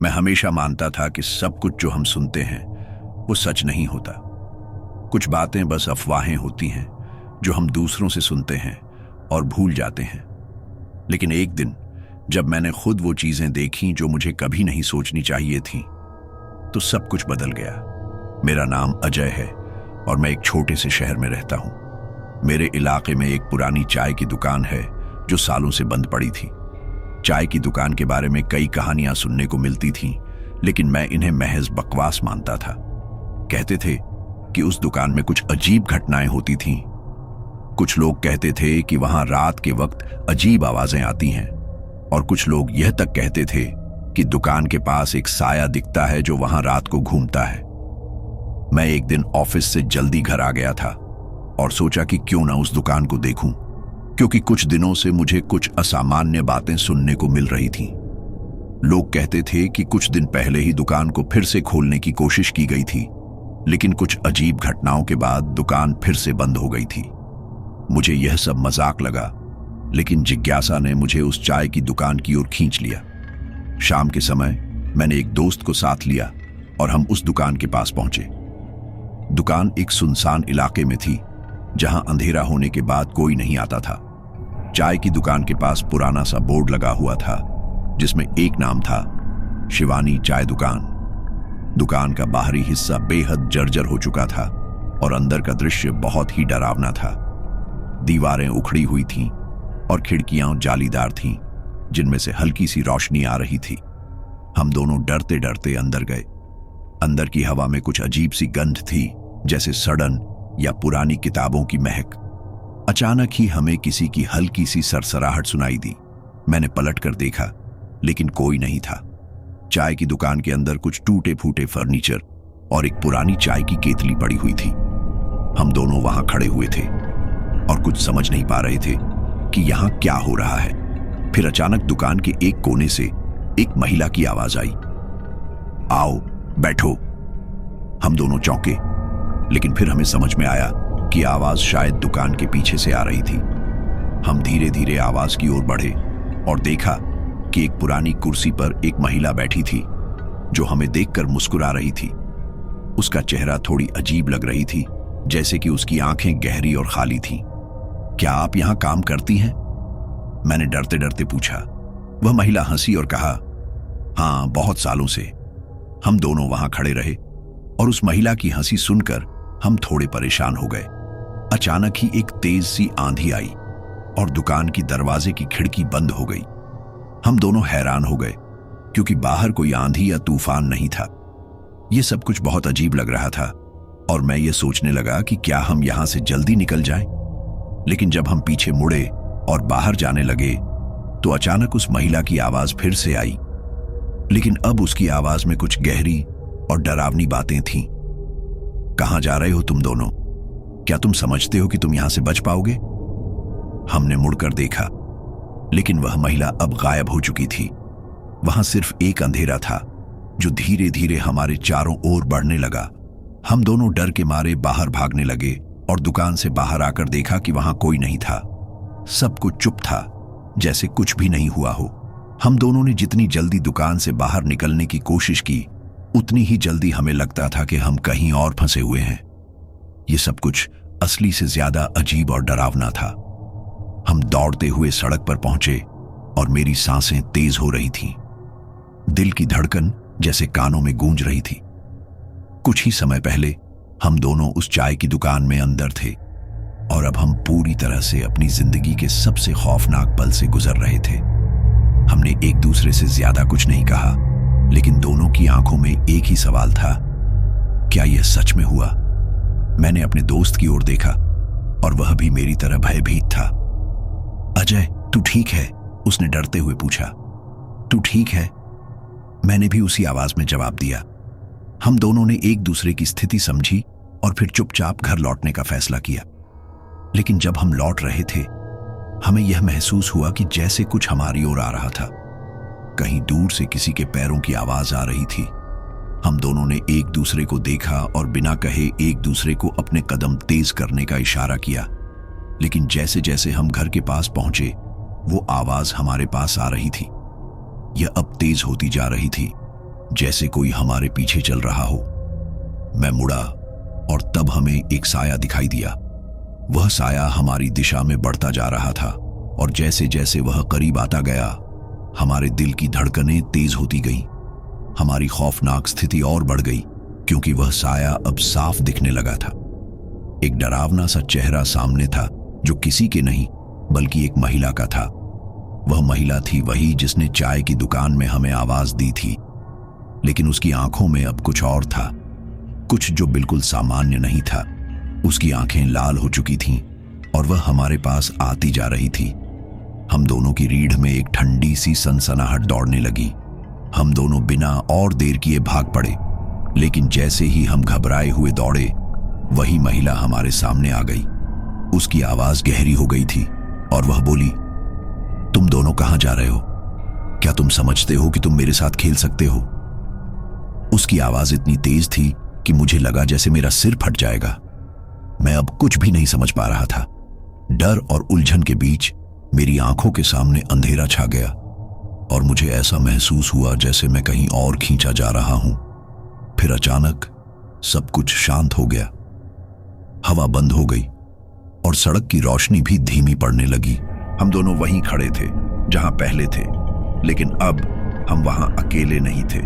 मैं हमेशा मानता था कि सब कुछ जो हम सुनते हैं वो सच नहीं होता। कुछ बातें बस अफवाहें होती हैं जो हम दूसरों से सुनते हैं और भूल जाते हैं। लेकिन एक दिन जब मैंने खुद वो चीजें देखी जो मुझे कभी नहीं सोचनी चाहिए थी, तो सब कुछ बदल गया। मेरा नाम अजय है और मैं एक छोटे से शहर में रहता हूं। मेरे इलाके में एक पुरानी चाय की दुकान है जो सालों से बंद पड़ी थी। चाय की दुकान के बारे में कई कहानियां सुनने को मिलती थीं, लेकिन मैं इन्हें महज बकवास मानता था। कहते थे कि उस दुकान में कुछ अजीब घटनाएं होती थीं। कुछ लोग कहते थे कि वहां रात के वक्त अजीब आवाजें आती हैं, और कुछ लोग यह तक कहते थे कि दुकान के पास एक साया दिखता है जो वहां रात को घूमता है। मैं एक दिन ऑफिस से जल्दी घर आ गया था और सोचा कि क्यों ना उस दुकान को देखूं, क्योंकि कुछ दिनों से मुझे कुछ असामान्य बातें सुनने को मिल रही थीं। लोग कहते थे कि कुछ दिन पहले ही दुकान को फिर से खोलने की कोशिश की गई थी, लेकिन कुछ अजीब घटनाओं के बाद दुकान फिर से बंद हो गई थी। मुझे यह सब मजाक लगा, लेकिन जिज्ञासा ने मुझे उस चाय की दुकान की ओर खींच लिया। शाम के समय मैंने एक दोस्त को साथ लिया और हम उस दुकान के पास पहुंचे। दुकान एक सुनसान इलाके में थी, जहां अंधेरा होने के बाद कोई नहीं आता था। चाय की दुकान के पास पुराना सा बोर्ड लगा हुआ था जिसमें एक नाम था, शिवानी चाय दुकान। दुकान का बाहरी हिस्सा बेहद जर्जर हो चुका था और अंदर का दृश्य बहुत ही डरावना था। दीवारें उखड़ी हुई थीं और खिड़कियां जालीदार थीं, जिनमें से हल्की सी रोशनी आ रही थी। हम दोनों डरते डरते अंदर गए। अंदर की हवा में कुछ अजीब सी गंध थी, जैसे सड़न या पुरानी किताबों की महक। अचानक ही हमें किसी की हल्की सी सरसराहट सुनाई दी। मैंने पलटकर देखा, लेकिन कोई नहीं था। चाय की दुकान के अंदर कुछ टूटे फूटे फर्नीचर और एक पुरानी चाय की केतली पड़ी हुई थी। हम दोनों वहां खड़े हुए थे और कुछ समझ नहीं पा रहे थे कि यहां क्या हो रहा है। फिर अचानक दुकान के एक कोने से एक महिला की आवाज आई, आओ बैठो। हम दोनों चौंके, लेकिन फिर हमें समझ में आया कि आवाज शायद दुकान के पीछे से आ रही थी। हम धीरे धीरे आवाज की ओर बढ़े और देखा कि एक पुरानी कुर्सी पर एक महिला बैठी थी जो हमें देखकर मुस्कुरा रही थी। उसका चेहरा थोड़ी अजीब लग रही थी, जैसे कि उसकी आंखें गहरी और खाली थीं। क्या आप यहां काम करती हैं? मैंने डरते डरते पूछा। वह महिला हंसी और कहा, हां, बहुत सालों से। हम दोनों वहां खड़े रहे और उस महिला की हंसी सुनकर हम थोड़े परेशान हो गए। अचानक ही एक तेज सी आंधी आई और दुकान की दरवाजे की खिड़की बंद हो गई। हम दोनों हैरान हो गए, क्योंकि बाहर कोई आंधी या तूफान नहीं था। यह सब कुछ बहुत अजीब लग रहा था और मैं ये सोचने लगा कि क्या हम यहां से जल्दी निकल जाएं। लेकिन जब हम पीछे मुड़े और बाहर जाने लगे, तो अचानक उस महिला की आवाज फिर से आई, लेकिन अब उसकी आवाज में कुछ गहरी और डरावनी बातें थीं। कहां जा रहे हो तुम दोनों? क्या तुम समझते हो कि तुम यहां से बच पाओगे? हमने मुड़कर देखा, लेकिन वह महिला अब गायब हो चुकी थी। वहां सिर्फ एक अंधेरा था जो धीरे धीरे हमारे चारों ओर बढ़ने लगा। हम दोनों डर के मारे बाहर भागने लगे और दुकान से बाहर आकर देखा कि वहां कोई नहीं था। सब कुछ चुप था, जैसे कुछ भी नहीं हुआ हो। हम दोनों ने जितनी जल्दी दुकान से बाहर निकलने की कोशिश की, उतनी ही जल्दी हमें लगता था कि हम कहीं और फंसे हुए हैं। यह सब कुछ असली से ज्यादा अजीब और डरावना था। हम दौड़ते हुए सड़क पर पहुंचे और मेरी सांसें तेज हो रही थीं। दिल की धड़कन जैसे कानों में गूंज रही थी। कुछ ही समय पहले हम दोनों उस चाय की दुकान में अंदर थे और अब हम पूरी तरह से अपनी जिंदगी के सबसे खौफनाक पल से गुजर रहे थे। हमने एक दूसरे से ज्यादा कुछ नहीं कहा, लेकिन दोनों की आंखों में एक ही सवाल था, क्या यह सच में हुआ? मैंने अपने दोस्त की ओर देखा और वह भी मेरी तरह भयभीत था। अजय, तू ठीक है? उसने डरते हुए पूछा। तू ठीक है? मैंने भी उसी आवाज में जवाब दिया। हम दोनों ने एक दूसरे की स्थिति समझी और फिर चुपचाप घर लौटने का फैसला किया। लेकिन जब हम लौट रहे थे, हमें यह महसूस हुआ कि जैसे कुछ हमारी ओर आ रहा था। कहीं दूर से किसी के पैरों की आवाज आ रही थी। हम दोनों ने एक दूसरे को देखा और बिना कहे एक दूसरे को अपने कदम तेज करने का इशारा किया। लेकिन जैसे जैसे हम घर के पास पहुंचे, वो आवाज हमारे पास आ रही थी। यह अब तेज होती जा रही थी जैसे कोई हमारे पीछे चल रहा हो। मैं मुड़ा और तब हमें एक साया दिखाई दिया। वह साया हमारी दिशा में बढ़ता जा रहा था और जैसे जैसे वह करीब आता गया, हमारे दिल की धड़कनें तेज होती गईं। हमारी खौफनाक स्थिति और बढ़ गई क्योंकि वह साया अब साफ दिखने लगा था। एक डरावना सा चेहरा सामने था जो किसी के नहीं बल्कि एक महिला का था। वह महिला थी वही जिसने चाय की दुकान में हमें आवाज दी थी, लेकिन उसकी आंखों में अब कुछ और था, कुछ जो बिल्कुल सामान्य नहीं था। उसकी आंखें लाल हो चुकी थीं और वह हमारे पास आती जा रही थी। हम दोनों की रीढ़ में एक ठंडी सी सनसनाहट दौड़ने लगी। हम दोनों बिना और देर किए भाग पड़े, लेकिन जैसे ही हम घबराए हुए दौड़े, वही महिला हमारे सामने आ गई। उसकी आवाज गहरी हो गई थी और वह बोली, तुम दोनों कहां जा रहे हो? क्या तुम समझते हो कि तुम मेरे साथ खेल सकते हो? उसकी आवाज इतनी तेज थी कि मुझे लगा जैसे मेरा सिर फट जाएगा। मैं अब कुछ भी नहीं समझ पा रहा था। डर और उलझन के बीच मेरी आंखों के सामने अंधेरा छा गया और मुझे ऐसा महसूस हुआ जैसे मैं कहीं और खींचा जा रहा हूं। फिर अचानक सब कुछ शांत हो गया। हवा बंद हो गई और सड़क की रोशनी भी धीमी पड़ने लगी। हम दोनों वहीं खड़े थे जहां पहले थे, लेकिन अब हम वहां अकेले नहीं थे।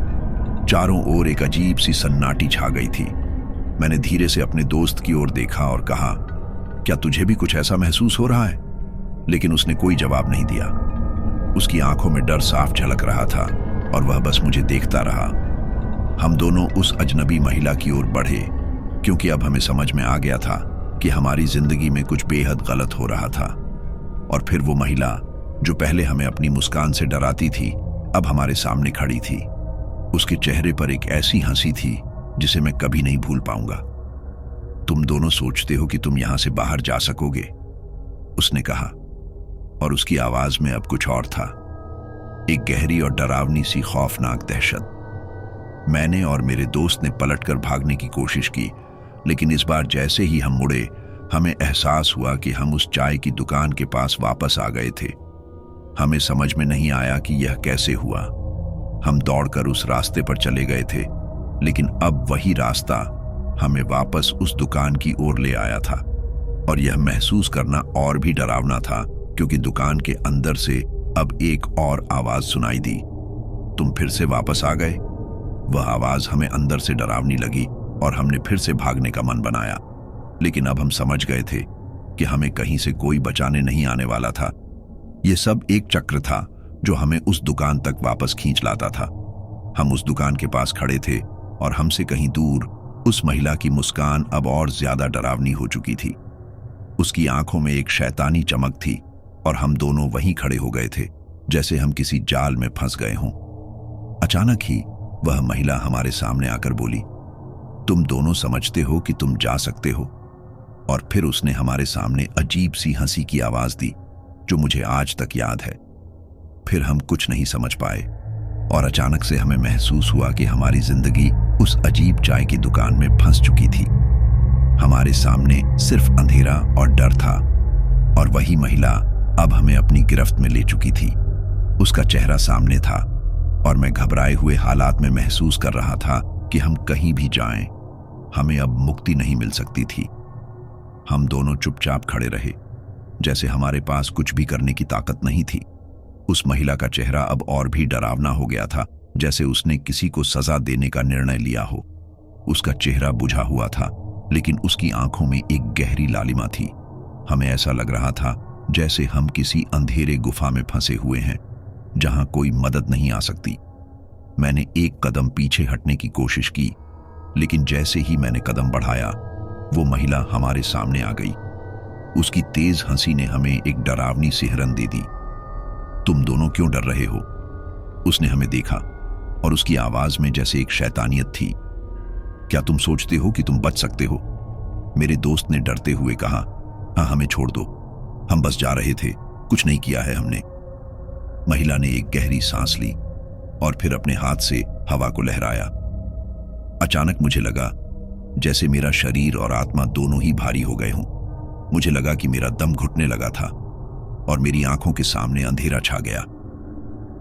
चारों ओर एक अजीब सी सन्नाटी छा गई थी। मैंने धीरे से अपने दोस्त की ओर देखा और कहा, क्या तुझे भी कुछ ऐसा महसूस हो रहा है? लेकिन उसने कोई जवाब नहीं दिया। उसकी आंखों में डर साफ झलक रहा था और वह बस मुझे देखता रहा। हम दोनों उस अजनबी महिला की ओर बढ़े क्योंकि अब हमें समझ में आ गया था कि हमारी जिंदगी में कुछ बेहद गलत हो रहा था। और फिर वो महिला जो पहले हमें अपनी मुस्कान से डराती थी, अब हमारे सामने खड़ी थी। उसके चेहरे पर एक ऐसी हंसी थी जिसे मैं कभी नहीं भूल पाऊंगा। तुम दोनों सोचते हो कि तुम यहां से बाहर जा सकोगे? उसने कहा, और उसकी आवाज में अब कुछ और था, एक गहरी और डरावनी सी खौफनाक दहशत। मैंने और मेरे दोस्त ने पलटकर भागने की कोशिश की, लेकिन इस बार जैसे ही हम मुड़े, हमें एहसास हुआ कि हम उस चाय की दुकान के पास वापस आ गए थे। हमें समझ में नहीं आया कि यह कैसे हुआ। हम दौड़कर उस रास्ते पर चले गए थे, लेकिन अब वही रास्ता हमें वापस उस दुकान की ओर ले आया था। और यह महसूस करना और भी डरावना था क्योंकि दुकान के अंदर से अब एक और आवाज सुनाई दी, तुम फिर से वापस आ गए। वह आवाज हमें अंदर से डरावनी लगी और हमने फिर से भागने का मन बनाया, लेकिन अब हम समझ गए थे कि हमें कहीं से कोई बचाने नहीं आने वाला था। यह सब एक चक्र था जो हमें उस दुकान तक वापस खींच लाता था। हम उस दुकान के पास खड़े थे और हमसे कहीं दूर उस महिला की मुस्कान अब और ज्यादा डरावनी हो चुकी थी। उसकी आंखों में एक शैतानी चमक थी और हम दोनों वहीं खड़े हो गए थे जैसे हम किसी जाल में फंस गए हों। अचानक ही वह महिला हमारे सामने आकर बोली, तुम दोनों समझते हो कि तुम जा सकते हो? और फिर उसने हमारे सामने अजीब सी हंसी की आवाज दी जो मुझे आज तक याद है। फिर हम कुछ नहीं समझ पाए और अचानक से हमें महसूस हुआ कि हमारी जिंदगी उस अजीब चाय की दुकान में फंस चुकी थी। हमारे सामने सिर्फ अंधेरा और डर था और वही महिला अब हमें अपनी गिरफ्त में ले चुकी थी। उसका चेहरा सामने था और मैं घबराए हुए हालात में महसूस कर रहा था कि हम कहीं भी जाएं, हमें अब मुक्ति नहीं मिल सकती थी। हम दोनों चुपचाप खड़े रहे, जैसे हमारे पास कुछ भी करने की ताकत नहीं थी। उस महिला का चेहरा अब और भी डरावना हो गया था, जैसे उसने किसी को सजा देने का निर्णय लिया हो। उसका चेहरा बुझा हुआ था, लेकिन उसकी आंखों में एक गहरी लालिमा थी। हमें ऐसा लग रहा था जैसे हम किसी अंधेरे गुफा में फंसे हुए हैं, जहां कोई मदद नहीं आ सकती। मैंने एक कदम पीछे हटने की कोशिश की, लेकिन जैसे ही मैंने कदम बढ़ाया, वो महिला हमारे सामने आ गई। उसकी तेज हंसी ने हमें एक डरावनी सिहरन दे दी। तुम दोनों क्यों डर रहे हो? उसने हमें देखा और उसकी आवाज में जैसे एक शैतानियत थी। क्या तुम सोचते हो कि तुम बच सकते हो? मेरे दोस्त ने डरते हुए कहा, हाँ, हमें छोड़ दो, हम बस जा रहे थे, कुछ नहीं किया है हमने। महिला ने एक गहरी सांस ली और फिर अपने हाथ से हवा को लहराया। अचानक मुझे लगा जैसे मेरा शरीर और आत्मा दोनों ही भारी हो गए हों। मुझे लगा कि मेरा दम घुटने लगा था और मेरी आंखों के सामने अंधेरा छा गया।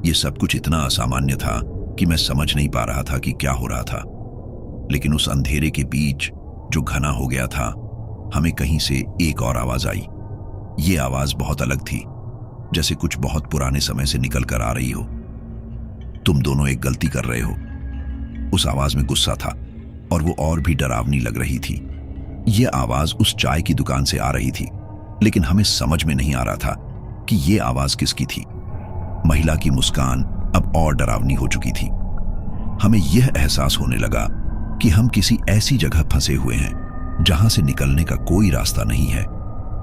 यह सब कुछ इतना असामान्य था कि मैं समझ नहीं पा रहा था कि क्या हो रहा था। लेकिन उस अंधेरे के बीच जो घना हो गया था, हमें कहीं से एक और आवाज आई। ये आवाज बहुत अलग थी, जैसे कुछ बहुत पुराने समय से निकल कर आ रही हो। तुम दोनों एक गलती कर रहे हो। उस आवाज में गुस्सा था और वो और भी डरावनी लग रही थी। ये आवाज उस चाय की दुकान से आ रही थी, लेकिन हमें समझ में नहीं आ रहा था कि ये आवाज किसकी थी। महिला की मुस्कान अब और डरावनी हो चुकी थी। हमें यह एहसास होने लगा कि हम किसी ऐसी जगह फंसे हुए हैं जहां से निकलने का कोई रास्ता नहीं है।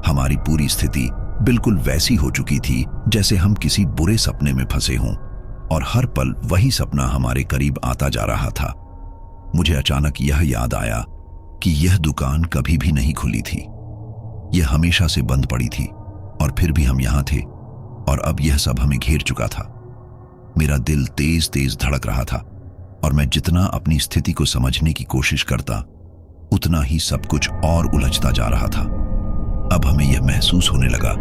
हमारी पूरी स्थिति बिल्कुल वैसी हो चुकी थी जैसे हम किसी बुरे सपने में फंसे हों, और हर पल वही सपना हमारे करीब आता जा रहा था। मुझे अचानक यह याद आया कि यह दुकान कभी भी नहीं खुली थी। यह हमेशा से बंद पड़ी थी, और फिर भी हम यहां थे, और अब यह सब हमें घेर चुका था। मेरा दिल तेज तेज धड़क रहा था, और मैं जितना अपनी स्थिति को समझने की कोशिश करता, उतना ही सब कुछ और उलझता जा रहा था। अब हमें यह महसूस होने लगा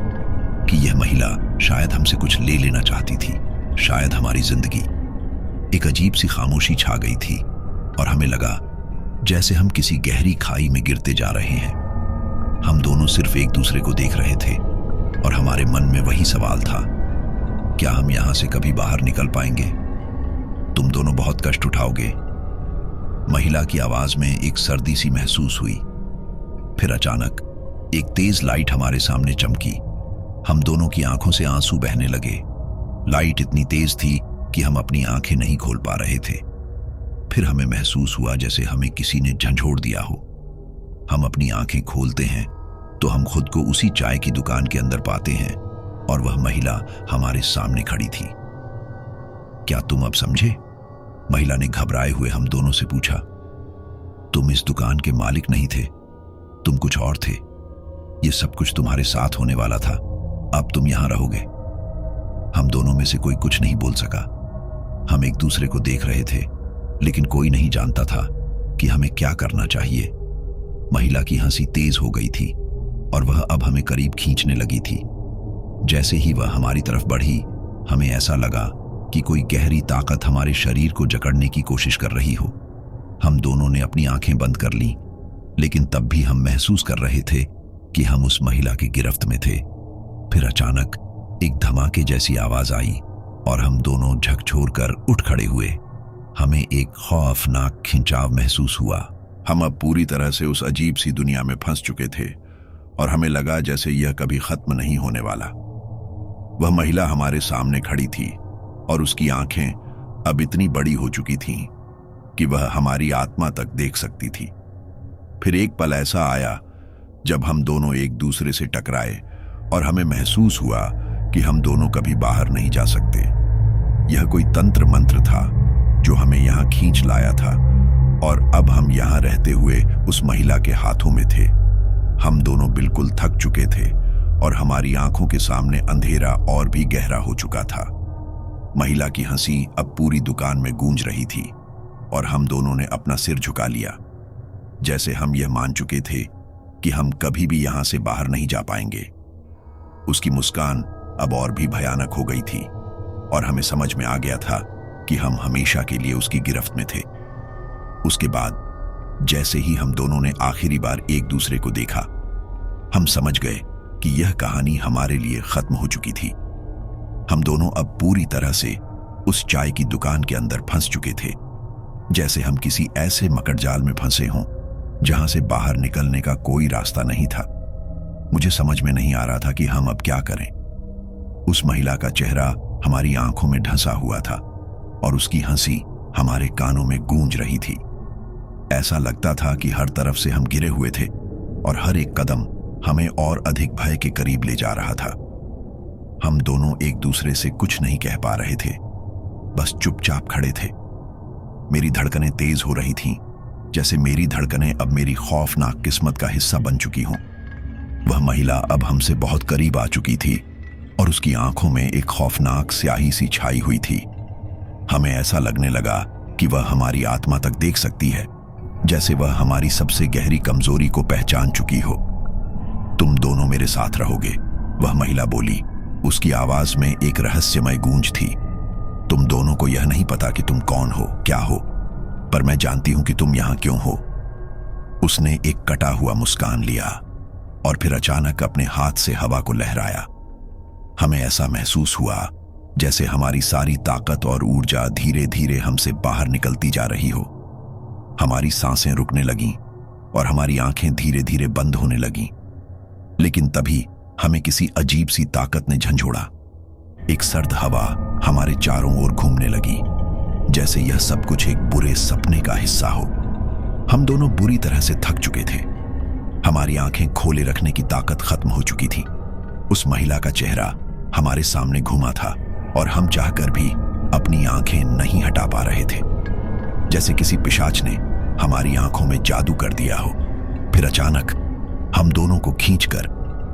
कि यह महिला शायद हमसे कुछ ले लेना चाहती थी, शायद हमारी जिंदगी। एक अजीब सी खामोशी छा गई थी, और हमें लगा जैसे हम किसी गहरी खाई में गिरते जा रहे हैं। हम दोनों सिर्फ एक दूसरे को देख रहे थे, और हमारे मन में वही सवाल था, क्या हम यहां से कभी बाहर निकल पाएंगे? तुम दोनों बहुत कष्ट उठाओगे। महिला की आवाज में एक सर्दी सी महसूस हुई। फिर अचानक एक तेज लाइट हमारे सामने चमकी। हम दोनों की आंखों से आंसू बहने लगे। लाइट इतनी तेज थी कि हम अपनी आंखें नहीं खोल पा रहे थे। फिर हमें महसूस हुआ जैसे हमें किसी ने झंझोड़ दिया हो। हम अपनी आंखें खोलते हैं तो हम खुद को उसी चाय की दुकान के अंदर पाते हैं, और वह महिला हमारे सामने खड़ी थी। क्या तुम अब समझे? महिला ने घबराए हुए हम दोनों से पूछा। तुम इस दुकान के मालिक नहीं थे, तुम कुछ और थे। ये सब कुछ तुम्हारे साथ होने वाला था। अब तुम यहां रहोगे। हम दोनों में से कोई कुछ नहीं बोल सका। हम एक दूसरे को देख रहे थे, लेकिन कोई नहीं जानता था कि हमें क्या करना चाहिए। महिला की हंसी तेज हो गई थी, और वह अब हमें करीब खींचने लगी थी। जैसे ही वह हमारी तरफ बढ़ी, हमें ऐसा लगा कि कोई गहरी ताकत हमारे शरीर को जकड़ने की कोशिश कर रही हो। हम दोनों ने अपनी आंखें बंद कर लीं, लेकिन तब भी हम महसूस कर रहे थे कि हम उस महिला की गिरफ्त में थे। फिर अचानक एक धमाके जैसी आवाज आई, और हम दोनों झकझोरकर उठ खड़े हुए। हमें एक खौफनाक खिंचाव महसूस हुआ। हम अब पूरी तरह से उस अजीब सी दुनिया में फंस चुके थे, और हमें लगा जैसे यह कभी खत्म नहीं होने वाला। वह महिला हमारे सामने खड़ी थी, और उसकी आंखें अब इतनी बड़ी हो चुकी थीं कि वह हमारी आत्मा तक देख सकती थी। फिर एक पल ऐसा आया जब हम दोनों एक दूसरे से टकराए, और हमें महसूस हुआ कि हम दोनों कभी बाहर नहीं जा सकते। यह कोई तंत्र मंत्र था जो हमें यहाँ खींच लाया था, और अब हम यहाँ रहते हुए उस महिला के हाथों में थे। हम दोनों बिल्कुल थक चुके थे, और हमारी आंखों के सामने अंधेरा और भी गहरा हो चुका था। महिला की हंसी अब पूरी दुकान में गूंज रही थी, और हम दोनों ने अपना सिर झुका लिया, जैसे हम यह मान चुके थे कि हम कभी भी यहां से बाहर नहीं जा पाएंगे। उसकी मुस्कान अब और भी भयानक हो गई थी, और हमें समझ में आ गया था कि हम हमेशा के लिए उसकी गिरफ्त में थे। उसके बाद जैसे ही हम दोनों ने आखिरी बार एक दूसरे को देखा, हम समझ गए कि यह कहानी हमारे लिए खत्म हो चुकी थी। हम दोनों अब पूरी तरह से उस चाय की दुकान के अंदर फंस चुके थे, जैसे हम किसी ऐसे मकड़जाल में फंसे हों जहां से बाहर निकलने का कोई रास्ता नहीं था। मुझे समझ में नहीं आ रहा था कि हम अब क्या करें। उस महिला का चेहरा हमारी आंखों में ढंसा हुआ था, और उसकी हंसी हमारे कानों में गूंज रही थी। ऐसा लगता था कि हर तरफ से हम घिरे हुए थे, और हर एक कदम हमें और अधिक भय के करीब ले जा रहा था। हम दोनों एक दूसरे से कुछ नहीं कह पा रहे थे, बस चुपचाप खड़े थे। मेरी धड़कनें तेज हो रही थीं, जैसे मेरी धड़कनें अब मेरी खौफनाक किस्मत का हिस्सा बन चुकी हों। वह महिला अब हमसे बहुत करीब आ चुकी थी, और उसकी आंखों में एक खौफनाक स्याही सी छाई हुई थी। हमें ऐसा लगने लगा कि वह हमारी आत्मा तक देख सकती है, जैसे वह हमारी सबसे गहरी कमजोरी को पहचान चुकी हो। तुम दोनों मेरे साथ रहोगे, वह महिला बोली। उसकी आवाज में एक रहस्यमय गूंज थी। तुम दोनों को यह नहीं पता कि तुम कौन हो, क्या हो, पर मैं जानती हूं कि तुम यहां क्यों हो। उसने एक कटा हुआ मुस्कान लिया और फिर अचानक अपने हाथ से हवा को लहराया। हमें ऐसा महसूस हुआ जैसे हमारी सारी ताकत और ऊर्जा धीरे धीरे हमसे बाहर निकलती जा रही हो। हमारी सांसें रुकने लगीं और हमारी आंखें धीरे धीरे बंद होने लगीं। लेकिन तभी हमें किसी अजीब सी ताकत ने झंझोड़ा। एक सर्द हवा हमारे चारों ओर घूमने लगी, जैसे यह सब कुछ एक बुरे सपने का हिस्सा हो। हम दोनों बुरी तरह से थक चुके थे। हमारी आंखें खोले रखने की ताकत खत्म हो चुकी थी। उस महिला का चेहरा हमारे सामने घूमा था और हम चाहकर भी अपनी आंखें नहीं हटा पा रहे थे, जैसे किसी पिशाच ने हमारी आंखों में जादू कर दिया हो। फिर अचानक हम दोनों को खींचकर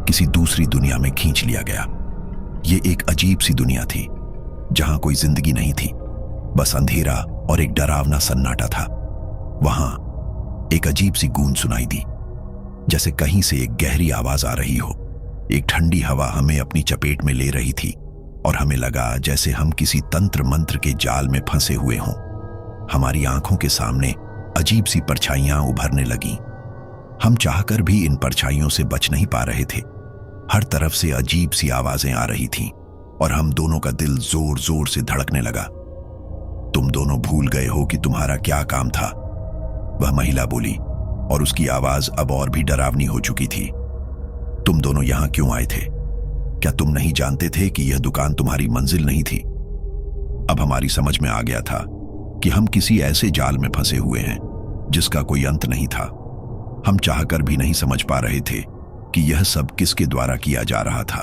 किसी दूसरी दुनिया में खींच लिया गया। ये एक अजीब सी दुनिया थी जहां कोई जिंदगी नहीं थी, बस अंधेरा और एक डरावना सन्नाटा था। वहां एक अजीब सी गूंज सुनाई दी, जैसे कहीं से एक गहरी आवाज आ रही हो। एक ठंडी हवा हमें अपनी चपेट में ले रही थी और हमें लगा जैसे हम किसी तंत्र मंत्र के जाल में फंसे हुए हों। हमारी आंखों के सामने अजीब सी परछाइयां उभरने लगीं। हम चाहकर भी इन परछाइयों से बच नहीं पा रहे थे। हर तरफ से अजीब सी आवाजें आ रही थीं और हम दोनों का दिल जोर जोर से धड़कने लगा। तुम दोनों भूल गए हो कि तुम्हारा क्या काम था, वह महिला बोली, और उसकी आवाज अब और भी डरावनी हो चुकी थी। तुम दोनों यहां क्यों आए थे? क्या तुम नहीं जानते थे कि यह दुकान तुम्हारी मंजिल नहीं थी? अब हमारी समझ में आ गया था कि हम किसी ऐसे जाल में फंसे हुए हैं जिसका कोई अंत नहीं था। हम चाहकर भी नहीं समझ पा रहे थे कि यह सब किसके द्वारा किया जा रहा था।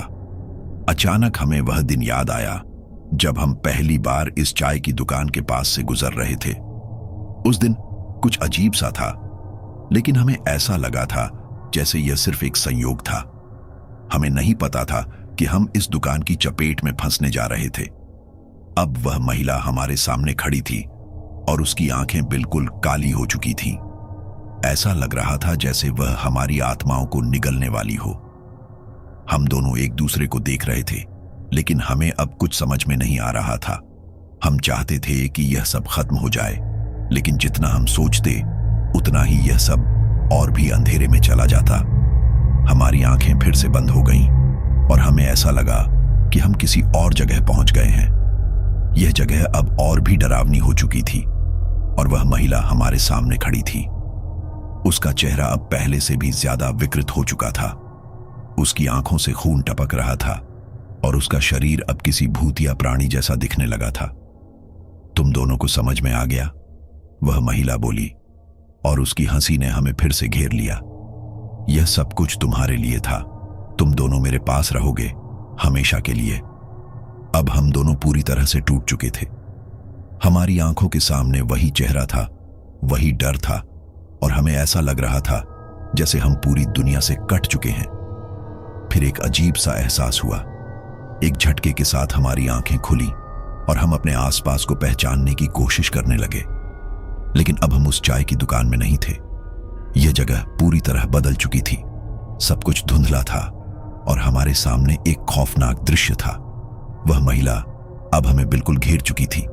अचानक हमें वह दिन याद आया जब हम पहली बार इस चाय की दुकान के पास से गुजर रहे थे। उस दिन कुछ अजीब सा था, लेकिन हमें ऐसा लगा था जैसे यह सिर्फ एक संयोग था। हमें नहीं पता था कि हम इस दुकान की चपेट में फंसने जा रहे थे। अब वह महिला हमारे सामने खड़ी थी और उसकी आंखें बिल्कुल काली हो चुकी थीं। ऐसा लग रहा था जैसे वह हमारी आत्माओं को निगलने वाली हो। हम दोनों एक दूसरे को देख रहे थे, लेकिन हमें अब कुछ समझ में नहीं आ रहा था। हम चाहते थे कि यह सब खत्म हो जाए, लेकिन जितना हम सोचते उतना ही यह सब और भी अंधेरे में चला जाता। हमारी आंखें फिर से बंद हो गईं और हमें ऐसा लगा कि हम किसी और जगह पहुंच गए हैं। यह जगह अब और भी डरावनी हो चुकी थी और वह महिला हमारे सामने खड़ी थी। उसका चेहरा अब पहले से भी ज्यादा विकृत हो चुका था। उसकी आंखों से खून टपक रहा था और उसका शरीर अब किसी भूतिया प्राणी जैसा दिखने लगा था। तुम दोनों को समझ में आ गया, वह महिला बोली, और उसकी हंसी ने हमें फिर से घेर लिया। यह सब कुछ तुम्हारे लिए था। तुम दोनों मेरे पास रहोगे हमेशा के लिए। अब हम दोनों पूरी तरह से टूट चुके थे। हमारी आंखों के सामने वही चेहरा था, वही डर था, और हमें ऐसा लग रहा था जैसे हम पूरी दुनिया से कट चुके हैं। फिर एक अजीब सा एहसास हुआ। एक झटके के साथ हमारी आंखें खुली और हम अपने आसपास को पहचानने की कोशिश करने लगे। लेकिन अब हम उस चाय की दुकान में नहीं थे। यह जगह पूरी तरह बदल चुकी थी। सब कुछ धुंधला था और हमारे सामने एक खौफनाक दृश्य था। वह महिला अब हमें बिल्कुल घेर चुकी थी।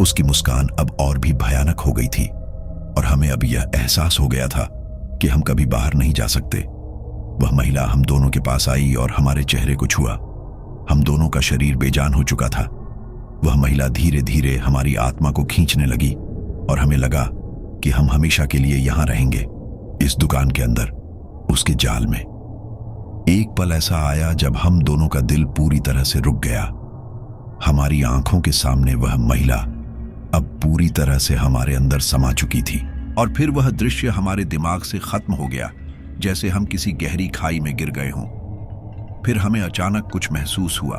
उसकी मुस्कान अब और भी भयानक हो गई थी और हमें अब यह एहसास हो गया था कि हम कभी बाहर नहीं जा सकते। वह महिला हम दोनों के पास आई और हमारे चेहरे को छुआ। हम दोनों का शरीर बेजान हो चुका था। वह महिला धीरे धीरे हमारी आत्मा को खींचने लगी और हमें लगा कि हम हमेशा के लिए यहां रहेंगे, इस दुकान के अंदर, उसके जाल में। एक पल ऐसा आया जब हम दोनों का दिल पूरी तरह से रुक गया। हमारी आंखों के सामने वह महिला अब पूरी तरह से हमारे अंदर समा चुकी थी और फिर वह दृश्य हमारे दिमाग से खत्म हो गया, जैसे हम किसी गहरी खाई में गिर गए हों। फिर हमें अचानक कुछ महसूस हुआ।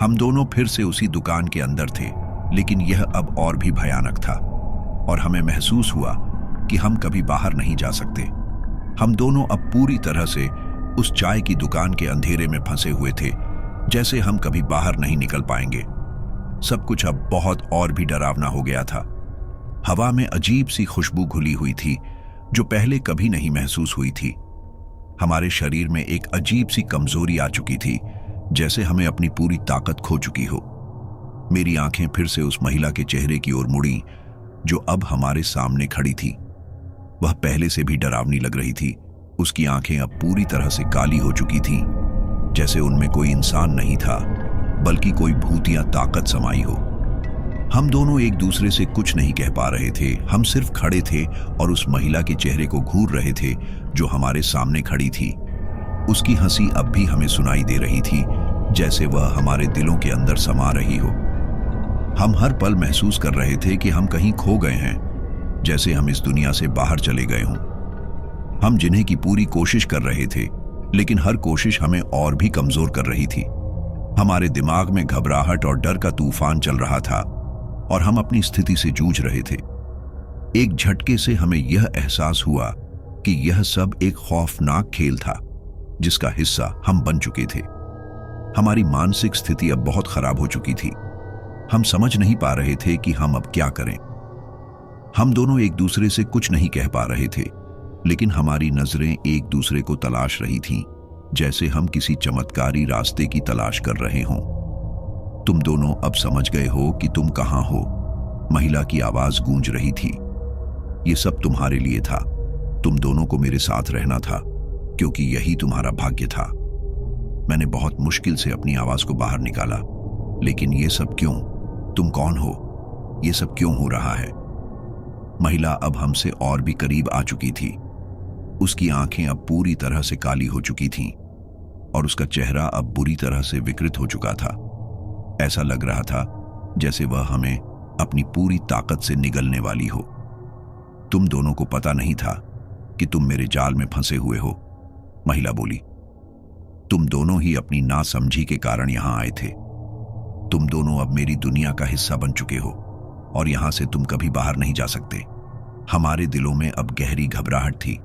हम दोनों फिर से उसी दुकान के अंदर थे, लेकिन यह अब और भी भयानक था और हमें महसूस हुआ कि हम कभी बाहर नहीं जा सकते। हम दोनों अब पूरी तरह से उस चाय की दुकान के अंधेरे में फंसे हुए थे, जैसे हम कभी बाहर नहीं निकल पाएंगे। सब कुछ अब बहुत और भी डरावना हो गया था। हवा में अजीब सी खुशबू घुली हुई थी जो पहले कभी नहीं महसूस हुई थी। हमारे शरीर में एक अजीब सी कमजोरी आ चुकी थी, जैसे हमें अपनी पूरी ताकत खो चुकी हो। मेरी आंखें फिर से उस महिला के चेहरे की ओर मुड़ी जो अब हमारे सामने खड़ी थी। वह पहले से भी डरावनी लग रही थी। उसकी आंखें अब पूरी तरह से काली हो चुकी थीं, जैसे उनमें कोई इंसान नहीं था बल्कि कोई भूतिया ताकत समाई हो। हम दोनों एक दूसरे से कुछ नहीं कह पा रहे थे। हम सिर्फ खड़े थे और उस महिला के चेहरे को घूर रहे थे जो हमारे सामने खड़ी थी। उसकी हंसी अब भी हमें सुनाई दे रही थी, जैसे वह हमारे दिलों के अंदर समा रही हो। हम हर पल महसूस कर रहे थे कि हम कहीं खो गए हैं, जैसे हम इस दुनिया से बाहर चले गए हों। हम जिन्हें की पूरी कोशिश कर रहे थे, लेकिन हर कोशिश हमें और भी कमजोर कर रही थी। हमारे दिमाग में घबराहट और डर का तूफान चल रहा था और हम अपनी स्थिति से जूझ रहे थे। एक झटके से हमें यह एहसास हुआ कि यह सब एक खौफनाक खेल था जिसका हिस्सा हम बन चुके थे। हमारी मानसिक स्थिति अब बहुत खराब हो चुकी थी। हम समझ नहीं पा रहे थे कि हम अब क्या करें। हम दोनों एक दूसरे से कुछ नहीं कह पा रहे थे, लेकिन हमारी नजरें एक दूसरे को तलाश रही थीं, जैसे हम किसी चमत्कारी रास्ते की तलाश कर रहे हों। तुम दोनों अब समझ गए हो कि तुम कहां हो, महिला की आवाज गूंज रही थी। ये सब तुम्हारे लिए था। तुम दोनों को मेरे साथ रहना था, क्योंकि यही तुम्हारा भाग्य था। मैंने बहुत मुश्किल से अपनी आवाज को बाहर निकाला, लेकिन ये सब क्यों? तुम कौन हो? ये सब क्यों हो रहा है? महिला अब हमसे और भी करीब आ चुकी थी। उसकी आंखें अब पूरी तरह से काली हो चुकी थीं और उसका चेहरा अब बुरी तरह से विकृत हो चुका था। ऐसा लग रहा था जैसे वह हमें अपनी पूरी ताकत से निगलने वाली हो। तुम दोनों को पता नहीं था कि तुम मेरे जाल में फंसे हुए हो, महिला बोली। तुम दोनों ही अपनी नासमझी के कारण यहां आए थे। तुम दोनों अब मेरी दुनिया का हिस्सा बन चुके हो और यहां से तुम कभी बाहर नहीं जा सकते। हमारे दिलों में अब गहरी घबराहट थी।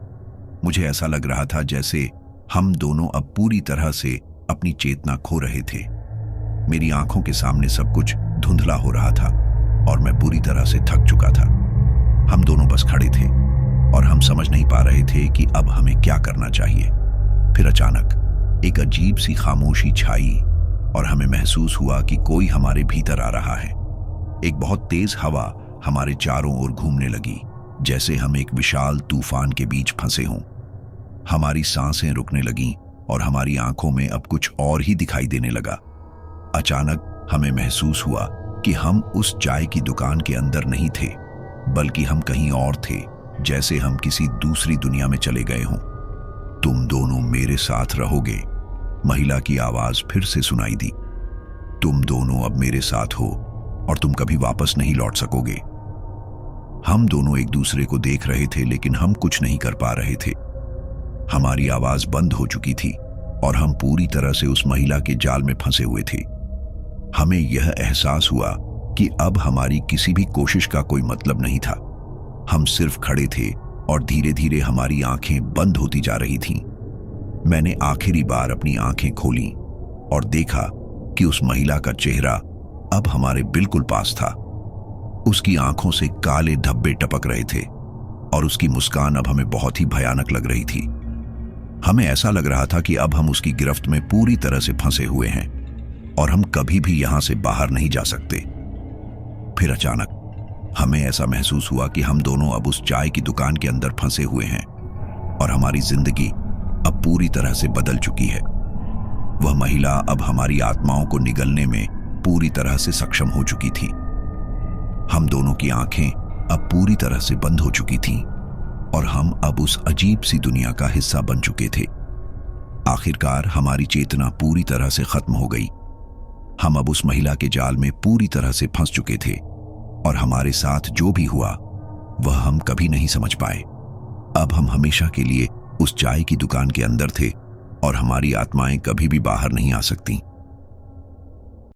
मुझे ऐसा लग रहा था जैसे हम दोनों अब पूरी तरह से अपनी चेतना खो रहे थे। मेरी आंखों के सामने सब कुछ धुंधला हो रहा था और मैं बुरी तरह से थक चुका था। हम दोनों बस खड़े थे और हम समझ नहीं पा रहे थे कि अब हमें क्या करना चाहिए। फिर अचानक एक अजीब सी खामोशी छाई और हमें महसूस हुआ कि कोई हमारे भीतर आ रहा है। एक बहुत तेज हवा हमारे चारों ओर घूमने लगी, जैसे हम एक विशाल तूफान के बीच फंसे हों। हमारी सांसें रुकने लगीं और हमारी आंखों में अब कुछ और ही दिखाई देने लगा। अचानक हमें महसूस हुआ कि हम उस चाय की दुकान के अंदर नहीं थे, बल्कि हम कहीं और थे, जैसे हम किसी दूसरी दुनिया में चले गए हों। तुम दोनों मेरे साथ रहोगे, महिला की आवाज फिर से सुनाई दी। तुम दोनों अब मेरे साथ हो और तुम कभी वापस नहीं लौट सकोगे। हम दोनों एक दूसरे को देख रहे थे, लेकिन हम कुछ नहीं कर पा रहे थे। हमारी आवाज बंद हो चुकी थी और हम पूरी तरह से उस महिला के जाल में फंसे हुए थे। हमें यह एहसास हुआ कि अब हमारी किसी भी कोशिश का कोई मतलब नहीं था। हम सिर्फ खड़े थे और धीरे धीरे हमारी आंखें बंद होती जा रही थीं। मैंने आखिरी बार अपनी आंखें खोली और देखा कि उस महिला का चेहरा अब हमारे बिल्कुल पास था। उसकी आंखों से काले धब्बे टपक रहे थे और उसकी मुस्कान अब हमें बहुत ही भयानक लग रही थी। हमें ऐसा लग रहा था कि अब हम उसकी गिरफ्त में पूरी तरह से फंसे हुए हैं और हम कभी भी यहां से बाहर नहीं जा सकते। फिर अचानक हमें ऐसा महसूस हुआ कि हम दोनों अब उस चाय की दुकान के अंदर फंसे हुए हैं और हमारी जिंदगी अब पूरी तरह से बदल चुकी है। वह महिला अब हमारी आत्माओं को निगलने में पूरी तरह से सक्षम हो चुकी थी। हम दोनों की आंखें अब पूरी तरह से बंद हो चुकी थीं और हम अब उस अजीब सी दुनिया का हिस्सा बन चुके थे। आखिरकार हमारी चेतना पूरी तरह से खत्म हो गई। हम अब उस महिला के जाल में पूरी तरह से फंस चुके थे और हमारे साथ जो भी हुआ वह हम कभी नहीं समझ पाए। अब हम हमेशा के लिए उस चाय की दुकान के अंदर थे और हमारी आत्माएं कभी भी बाहर नहीं आ सकती।